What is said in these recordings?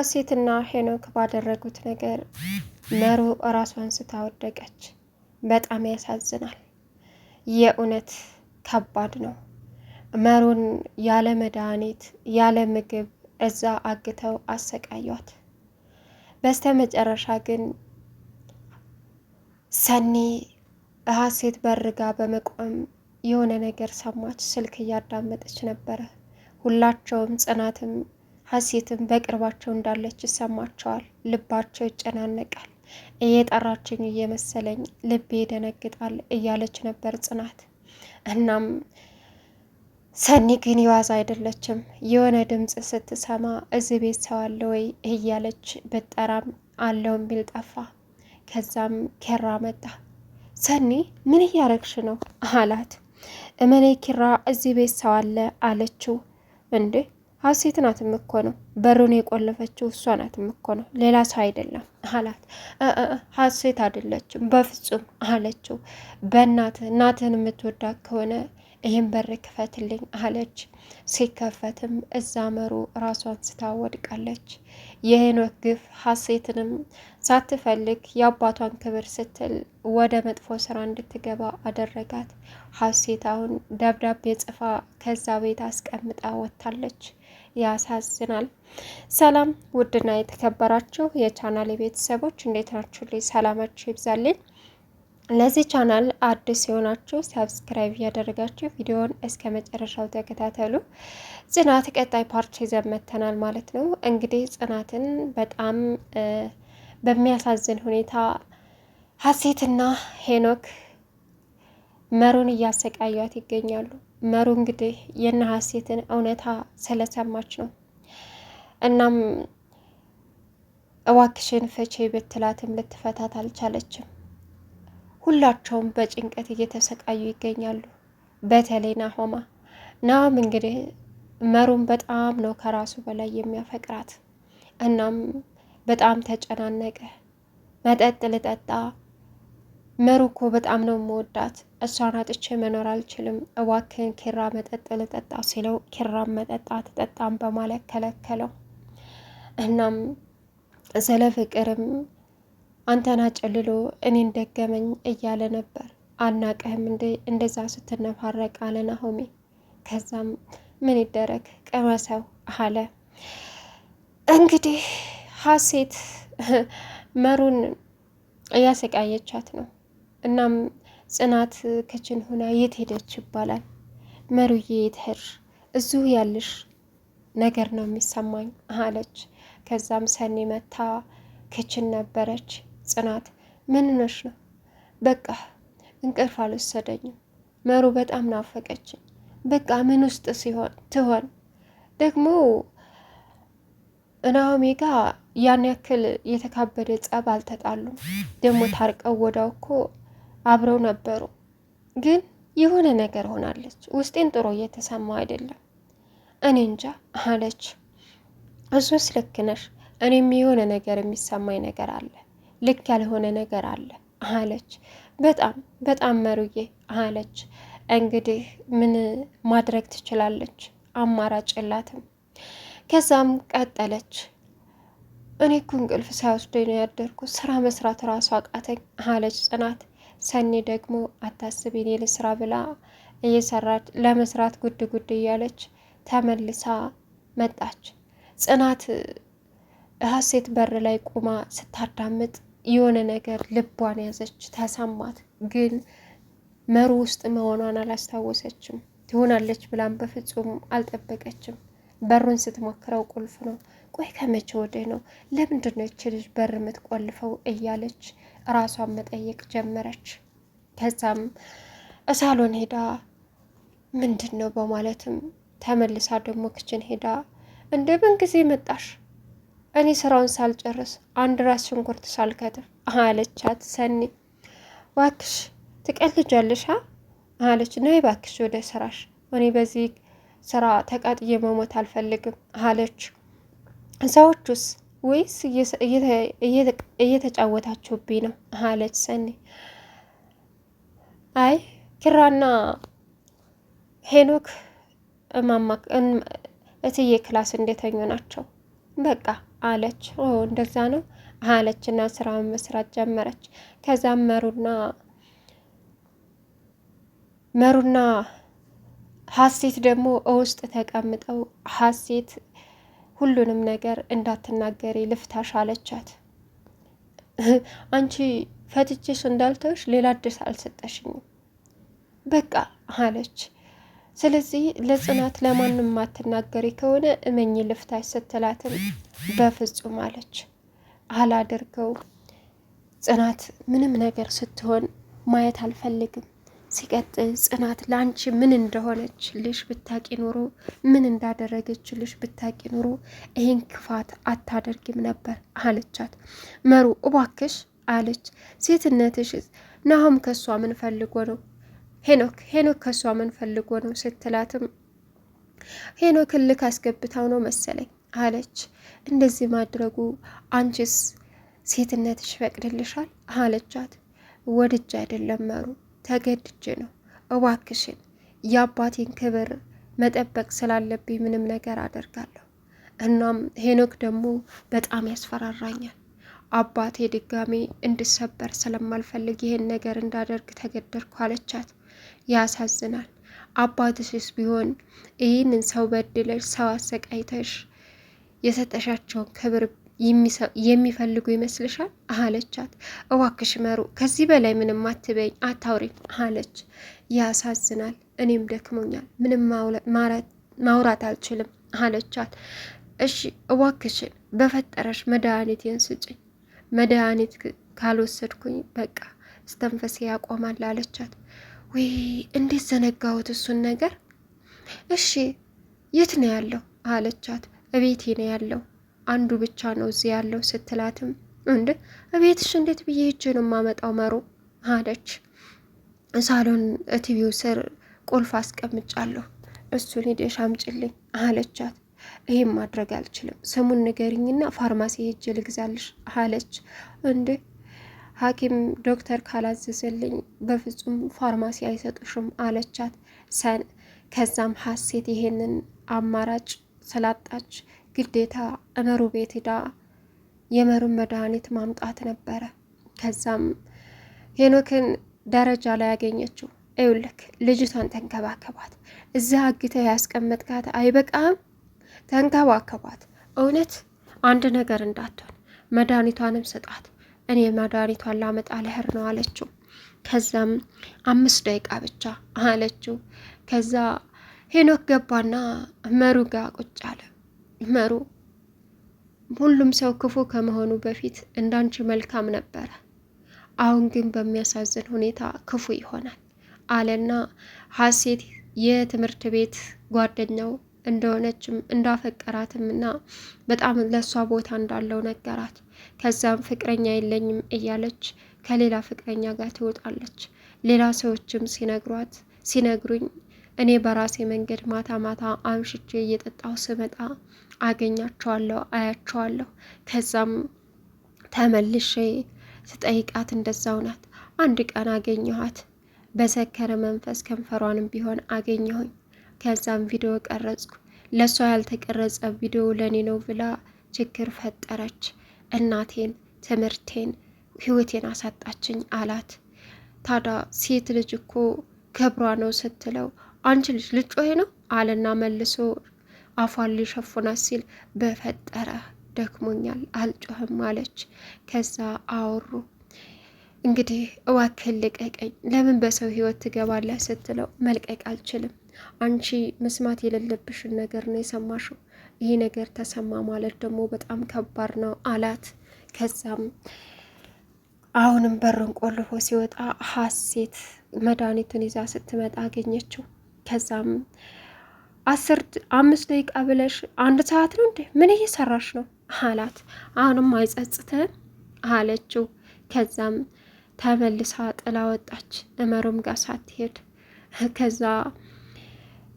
ሀሴትና ሄኖክ ባደረጉት ነገር መሩ እራሷን ስታወደቀች። በጣም ያሳዝናል። የእውነት ከባድ ነው። መሩን ያለ መድኃኒት ያለ ምግብ እዛ አግተው አሰቃዩት። በስተ መጨረሻ ግን ሰኒ ሀሴት በርጋ በመቆም የሆነ ነገር ሰማች። ስልክ እያዳመጠች ነበረ። ሁላቸውም ጽናትም ሀሴትም በቅርባቸው እንዳለች ይሰማቸዋል። ልባቸው ይጨናነቃል። እየጠራችኝ እየመሰለኝ ልቤ ይደነግጣል እያለች ነበር ጽናት። እናም ሰኒ ግን የዋዛ አይደለችም። የሆነ ድምፅ ስትሰማ እዚህ ቤት ሰው አለ ወይ እያለች ብትጠራም አለው የሚል ጠፋ። ከዛም ኬራ መጣ። ሰኒ ምን እያረግሽ ነው አላት። እመኔ ኪራ እዚህ ቤት ሰው አለ አለችው። እንዴ ሀሴት ናትም እኮ ነው በሩን የቆለፈችው እሷ ናትም እኮ ነው ሌላ ሰው አይደለም አላት። ሀሴት አይደለችም በፍጹም አለችው። እናትህን የምትወዳት ከሆነ ይህን በር ክፈትልኝ አለች። ሲከፈትም እዛ መሩ ራሷን ስታወድቃለች። የሄኖክ ግፍ ሀሴትንም ሳትፈልግ የአባቷን ክብር ስትል ወደ መጥፎ ስራ እንድትገባ አደረጋት። ሀሴት አሁን ደብዳቤ ጽፋ ከዛ ቤት አስቀምጣ ወጥታለች። ያሳዝናል። ሰላም ውድና የተከበራችሁ የቻናል ቤተሰቦች እንዴት ናችሁ? ልይ ሰላማችሁ ይብዛልኝ። ለዚህ ቻናል አዲስ የሆናችሁ ሰብስክራይብ እያደረጋችሁ ቪዲዮውን እስከ መጨረሻው ተከታተሉ። ጽናት ቀጣይ ፓርት ይዘን መጥተናል ማለት ነው። እንግዲህ ጽናትን በጣም በሚያሳዝን ሁኔታ ሀሴትና ሄኖክ መሩን እያሰቃዩት ይገኛሉ። መሩ እንግዲህ የነ ሀሴትን እውነታ ስለሰማች ነው። እናም እዋክሽን ፍቺ ብትላትም ልትፈታት አልቻለችም። ሁላቸውም በጭንቀት እየተሰቃዩ ይገኛሉ። በተለይ ናሆም እንግዲህ መሩን በጣም ነው ከራሱ በላይ የሚያፈቅራት። እናም በጣም ተጨናነቀ። መጠጥ ልጠጣ መሩ እኮ በጣም ነው የምወዳት፣ እሷን አጥቼ መኖር አልችልም፣ እባክህን ኪራ መጠጥ ልጠጣ ሲለው ኪራም መጠጥ አትጠጣም በማለት ከለከለው። እናም ስለ ፍቅርም አንተና ጨልሎ እኔን ደገመኝ እያለ ነበር። አናቀህም እንዴ እንደዛ ስትነፋረቅ አለ ናሆሜ። ከዛም ምን ይደረግ ቅመሰው አለ። እንግዲህ ሀሴት መሩን እያሰቃየቻት ነው። እናም ጽናት ክችን ሆና የት ሄደች ይባላል። መሩዬ የት ሄድሽ? እዚሁ ያልሽ ነገር ነው የሚሰማኝ አለች። ከዛም ሰኒ መታ ክችን ነበረች። ጽናት ምን ነሽ ነው? በቃ እንቅልፍ አልወሰደኝም፣ መሩ በጣም ናፈቀችኝ። በቃ ምን ውስጥ ትሆን ደግሞ ናሆሜ ጋ ያን ያክል የተካበደ ጸብ አልተጣሉም። ደግሞ ታርቀው ወዳው እኮ አብረው ነበሩ። ግን የሆነ ነገር ሆናለች። ውስጤን ጥሩ እየተሰማ አይደለም፣ እኔ እንጃ አለች። እሱስ ልክ ነሽ፣ እኔም የሆነ ነገር የሚሰማኝ ነገር አለ፣ ልክ ያልሆነ ነገር አለ አለች። በጣም በጣም መሩዬ አለች። እንግዲህ ምን ማድረግ ትችላለች? አማራጭ የላትም። ከዛም ቀጠለች። እኔ እኮ እንቅልፍ ሳይወስደኝ ነው ያደርኩት፣ ስራ መስራት ራሱ አቃተኝ አለች ጽናት። ሰኒ ደግሞ አታስቢ እኔ ልስራ ብላ እየሰራች ለመስራት ጉድ ጉድ እያለች ተመልሳ መጣች። ጽናት ሀሴት በር ላይ ቁማ ስታዳምጥ የሆነ ነገር ልቧን ያዘች ተሰማት። ግን መሩ ውስጥ መሆኗን አላስታወሰችም። ትሆናለች ብላም በፍጹም አልጠበቀችም። በሩን ስትሞክረው ቁልፍ ነው። ቆይ ከመቼ ወዲህ ነው? ለምንድን ነው ይቺ ልጅ በር የምትቆልፈው? እያለች ራሷን መጠየቅ ጀመረች። ከዛም ሳሎን ሄዳ ምንድን ነው በማለትም ተመልሳ ደግሞ ክችን ሄዳ እንደምን ጊዜ መጣሽ? እኔ ስራውን ሳልጨርስ አንድ ራስ ሽንኩርት ሳልከትፍ አለቻት። ሰኒ ዋክሽ ትቀልጃለሽ አለች። ነይ ባክሽ ወደ ስራሽ፣ እኔ በዚህ ስራ ተቃጥዬ መሞት አልፈልግም አለች። ሰዎቹስ ወይስ እየተጫወታችሁብኝ ነው አለች ሰኒ። አይ ኪራና ሄኖክ እትዬ ክላስ እንደተኙ ናቸው። በቃ አለች። ኦ እንደዛ ነው አለችና ስራውን መስራት ጀመረች። ከዛም መሩና ሀሴት ደግሞ ውስጥ ተቀምጠው ሀሴት ሁሉንም ነገር እንዳትናገሪ ልፍታሽ አለቻት። አንቺ ፈትቼሽ እንዳልተውሽ ሌላ እድል አልሰጠሽኝም በቃ አለች። ስለዚህ ለጽናት ለማንም ማትናገሪ ከሆነ እመኝ ልፍታሽ ስትላትም በፍጹም አለች። አላደርገው ጽናት ምንም ነገር ስትሆን ማየት አልፈልግም። ሲቀጥል ጽናት ለአንቺ ምን እንደሆነች ልሽ ብታቂ ኖሮ ምን እንዳደረገች ልሽ ብታቂ ኖሮ ይህን ክፋት አታደርጊም ነበር አለቻት። መሩ እባክሽ አለች። ሴትነትሽ ናሆም ከሷ ምን ፈልጎ ነው? ሄኖክ ከሷ ምን ፈልጎ ነው ስትላትም ሄኖክን ልክ አስገብታው ነው መሰለኝ አለች። እንደዚህ ማድረጉ አንቺስ ሴትነትሽ ፈቅድልሻል አለቻት። ወድጄ አይደለም መሩ ተገድጄ ነው። እባክሽን የአባቴን ክብር መጠበቅ ስላለብኝ ምንም ነገር አደርጋለሁ። እናም ሄኖክ ደግሞ በጣም ያስፈራራኛል። አባቴ ድጋሜ እንድሰበር ስለማልፈልግ ይሄን ነገር እንዳደርግ ተገደድኩ አለቻት። ያሳዝናል። አባትሽስ ቢሆን ይህንን ሰው በድለሽ ሰው አሰቃይተሽ የሰጠሻቸውን ክብር የሚፈልጉ ይመስልሻል አለቻት። እባክሽ መሩ ከዚህ በላይ ምንም አትበይኝ አታውሪኝ አለች። ያሳዝናል። እኔም ደክሞኛል፣ ምንም ማውራት አልችልም አለቻት። እሺ እባክሽን በፈጠረሽ መድኃኒቴን ስጭኝ፣ መድኃኒት ካልወሰድኩኝ በቃ እስተንፈሴ ያቆማል አለቻት። ወይ እንዴት ዘነጋሁት እሱን ነገር። እሺ የት ነው ያለው አለቻት። እቤቴ ነው ያለው፣ አንዱ ብቻ ነው እዚህ ያለው ስትላትም እንደ እቤትሽ እንዴት ብዬ ሂጅ ነው የማመጣው መሩ አለች። ሳሎን ቲቪው ስር ቁልፍ አስቀምጫለሁ፣ እሱን ሄደሽ አምጪልኝ አለቻት። ይህም ማድረግ አልችልም፣ ስሙን ንገሪኝና ፋርማሲ ሄጅ ልግዛልሽ አለች። እንዴ ሐኪም ዶክተር ካላዘዘልኝ በፍጹም ፋርማሲ አይሰጡሽም አለቻት። ከዛም ሀሴት ይሄንን አማራጭ ስላጣች ግዴታ እመሩ ቤት ሄዳ የመሩን መድኃኒት ማምጣት ነበረ። ከዛም ሄኖክን ደረጃ ላይ ያገኘችው። ይኸውልህ ልጅቷን ተንከባከባት፣ እዛ አግተህ ያስቀመጥካት አይበቃም? ተንከባከባት፣ እውነት አንድ ነገር እንዳትሆን መድኃኒቷንም ስጣት፣ እኔ መድኃኒቷን ላመጣ ልሄድ ነው አለችው። ከዛም 5 ደቂቃ ብቻ አለችው። ከዛ ሄኖክ ገባና መሩ ጋር ቁጭ አለ። መሩ ሁሉም ሰው ክፉ ከመሆኑ በፊት እንዳንቺ መልካም ነበረ፣ አሁን ግን በሚያሳዝን ሁኔታ ክፉ ይሆናል አለና ሀሴት የትምህርት ቤት ጓደኛው እንደሆነችም እንዳፈቀራትም እና በጣም ለሷ ቦታ እንዳለው ነገራት። ከዛም ፍቅረኛ የለኝም እያለች ከሌላ ፍቅረኛ ጋር ትወጣለች። ሌላ ሰዎችም ሲነግሩኝ እኔ በራሴ መንገድ ማታ ማታ አምሽቼ እየጠጣሁ ስመጣ አገኛቸዋለሁ፣ አያቸዋለሁ። ከዛም ተመልሼ ስጠይቃት እንደዛው ናት። አንድ ቀን አገኘኋት፣ በሰከረ መንፈስ ከንፈሯንም ቢሆን አገኘሁኝ። ከዛም ቪዲዮ ቀረጽኩ። ለእሷ ያልተቀረጸ ቪዲዮ ለኔ ነው ብላ ችግር ፈጠረች። እናቴን፣ ትምህርቴን፣ ህይወቴን አሳጣችኝ አላት። ታዲያ ሴት ልጅ እኮ ክብሯ ነው ስትለው አንቺ ልጅ ልጮሄ ነው አለና መልሶ አፏን ሊሸፉናት ሲል በፈጠረ ደክሞኛል አልጮህም አለች። ከዛ አወሩ። እንግዲህ እባክህን ልቀቀኝ፣ ለምን በሰው ህይወት ትገባለህ ስትለው መልቀቅ አልችልም፣ አንቺ መስማት የሌለብሽን ነገር ነው የሰማሽው፣ ይሄ ነገር ተሰማ ማለት ደግሞ በጣም ከባድ ነው አላት። ከዛም አሁንም በሩን ቆልፎ ሲወጣ ሀሴት መድኃኒቱን ይዛ ስትመጣ አገኘችው። ከዛም 5 ደቂቃ ብለሽ 1 ሰዓት ነው እንዴ? ምን እየሰራሽ ነው አላት። አሁንም አይጸጽትም አለችው። ከዛም ተመልሳ ጥላ ወጣች፣ እመሩም ጋር ሳትሄድ። ከዛ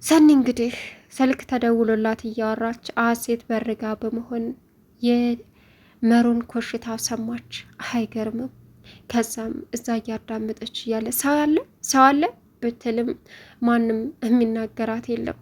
ሰኒ እንግዲህ ስልክ ተደውሎላት እያወራች ሀሴት በርጋ በመሆን የመሩን ኮሽታ ሰማች። አይገርምም። ከዛም እዛ እያዳመጠች እያለ ሰው አለ ብትልም ማንም የሚናገራት የለም።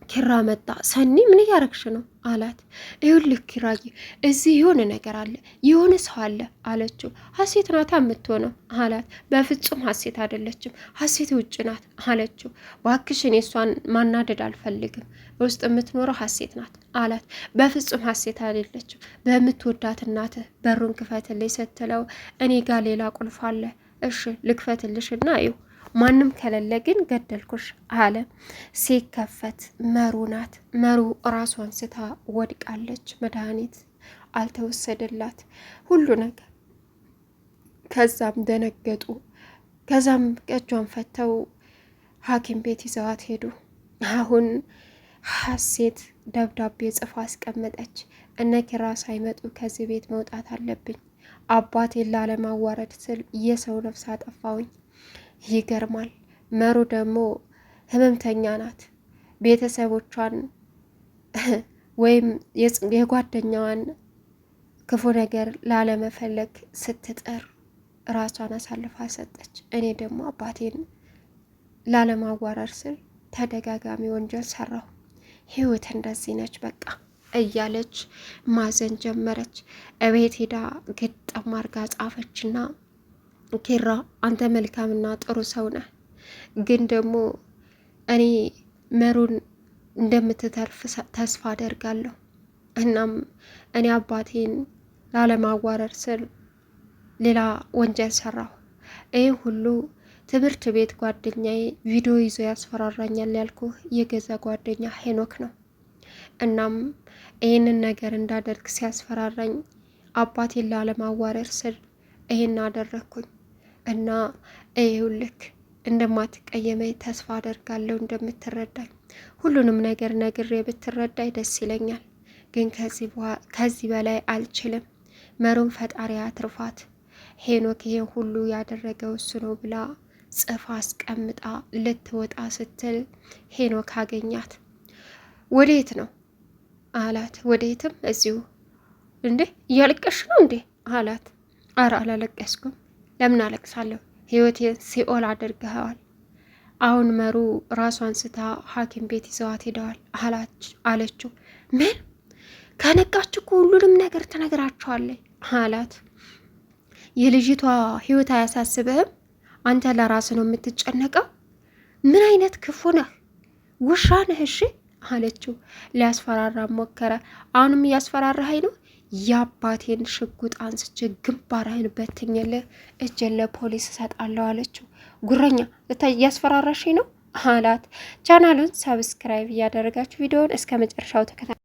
ኪራ መጣ። ሰኒ ምን እያረግሽ ነው አላት። ይኸውልህ ኪራዬ እዚህ የሆነ ነገር አለ፣ የሆነ ሰው አለ አለችው። ሀሴት ናታ የምትሆነው አላት። በፍጹም ሀሴት አይደለችም፣ ሀሴት ውጭ ናት አለችው። እባክሽን እሷን ማናደድ አልፈልግም፣ ውስጥ የምትኖረው ሀሴት ናት አላት። በፍጹም ሀሴት አይደለችም፣ በምትወዳት እናትህ በሩን ክፈትልኝ ስትለው እኔ ጋር ሌላ ቁልፍ አለ፣ እሺ ልክፈትልሽና ይው ማንም ከሌለ ግን ገደልኩሽ አለ። ሲከፈት መሩ ናት። መሩ ራሷን ስታ ወድቃለች። መድኃኒት አልተወሰደላት ሁሉ ነገር። ከዛም ደነገጡ። ከዛም እጇን ፈተው ሐኪም ቤት ይዘዋት ሄዱ። አሁን ሀሴት ደብዳቤ ጽፋ አስቀመጠች። እነ ኪራ ሳይመጡ ከዚህ ቤት መውጣት አለብኝ። አባቴን ላለማዋረድ ስል የሰው ነፍስ አጠፋውኝ። ይገርማል። መሩ ደግሞ ህመምተኛ ናት። ቤተሰቦቿን ወይም የጓደኛዋን ክፉ ነገር ላለመፈለግ ስትጥር ራሷን አሳልፋ ሰጠች። እኔ ደግሞ አባቴን ላለማዋረር ስል ተደጋጋሚ ወንጀል ሰራሁ። ህይወት እንደዚህ ነች በቃ እያለች ማዘን ጀመረች። እቤት ሄዳ ግጥም አርጋ ጻፈችና ኪራ አንተ መልካምና ጥሩ ሰው ነህ፣ ግን ደግሞ እኔ መሩን እንደምትተርፍ ተስፋ አደርጋለሁ። እናም እኔ አባቴን ላለማዋረር ስል ሌላ ወንጀል ሰራሁ። ይህ ሁሉ ትምህርት ቤት ጓደኛዬ ቪዲዮ ይዞ ያስፈራራኛል ያልኩህ የገዛ ጓደኛ ሄኖክ ነው። እናም ይህንን ነገር እንዳደርግ ሲያስፈራራኝ አባቴን ላለማዋረር ስል ይህን አደረግኩኝ። እና ይኸውልህ እንደማትቀየመኝ ተስፋ አደርጋለሁ፣ እንደምትረዳኝ ሁሉንም ነገር ነግሬ ብትረዳኝ ደስ ይለኛል። ግን ከዚህ በላይ አልችልም። መሩን ፈጣሪ አትርፋት። ሄኖክ ይሄን ሁሉ ያደረገው እሱ ነው ብላ ጽፋ አስቀምጣ ልትወጣ ስትል ሄኖክ አገኛት። ወዴት ነው አላት። ወዴትም እዚሁ። እንዴ እያለቀሽ ነው እንዴ አላት። አረ አላለቀስኩም። ለምን አለቅሳለሁ? ህይወቴን ሲኦል አድርገኸዋል። አሁን መሩ ራሷን ስታ ሐኪም ቤት ይዘዋት ሄደዋል አለችው። ምን ከነቃች እኮ ሁሉንም ነገር ትነግራቸዋለች አላት። የልጅቷ ህይወት አያሳስብህም? አንተ ለራስ ነው የምትጨነቀው። ምን አይነት ክፉ ነህ? ውሻ ነህ እሺ አለችው። ሊያስፈራራ ሞከረ። አሁንም እያስፈራራኸኝ ነው? የአባቴን ሽጉጥ አንስቼ ግንባርህን በትኝልህ እጄን ለፖሊስ እሰጣለሁ አለችው። ጉረኛ እያስፈራራሽኝ ነው አላት። ቻናሉን ሰብስክራይብ እያደረጋችሁ ቪዲዮውን እስከ መጨረሻው ተከታተሉ።